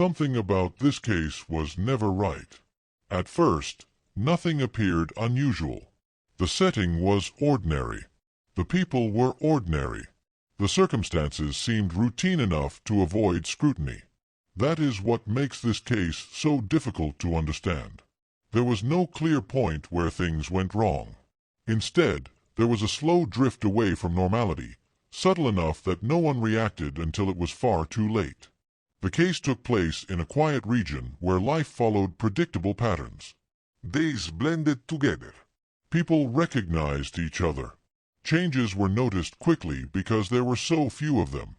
Something about this case was never right. At first, nothing appeared unusual. The setting was ordinary. The people were ordinary. The circumstances seemed routine enough to avoid scrutiny. That is what makes this case so difficult to understand. There was no clear point where things went wrong. Instead, there was a slow drift away from normality, subtle enough that no one reacted until it was far too late. The case took place in a quiet region where life followed predictable patterns. Days blended together. People recognized each other. Changes were noticed quickly because there were so few of them.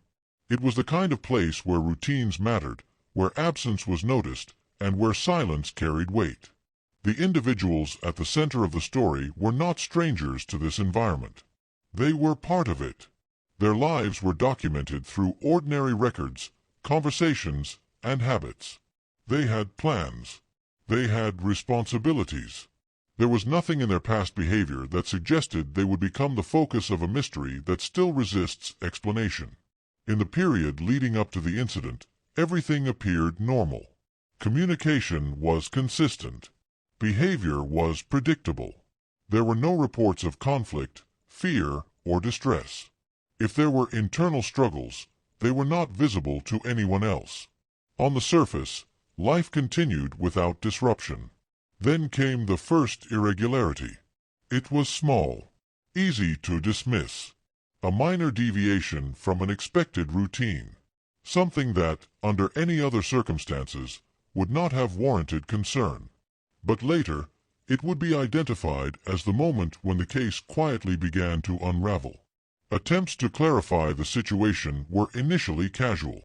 It was the kind of place where routines mattered, where absence was noticed, and where silence carried weight. The individuals at the center of the story were not strangers to this environment. They were part of it. Their lives were documented through ordinary records, conversations, and habits. They had plans. They had responsibilities. There was nothing in their past behavior that suggested they would become the focus of a mystery that still resists explanation. In the period leading up to the incident, everything appeared normal. Communication was consistent. Behavior was predictable. There were no reports of conflict, fear, or distress. If there were internal struggles, they were not visible to anyone else. On the surface, life continued without disruption. Then came the first irregularity. It was small, easy to dismiss. A minor deviation from an expected routine. Something that, under any other circumstances, would not have warranted concern. But later, it would be identified as the moment when the case quietly began to unravel. Attempts to clarify the situation were initially casual.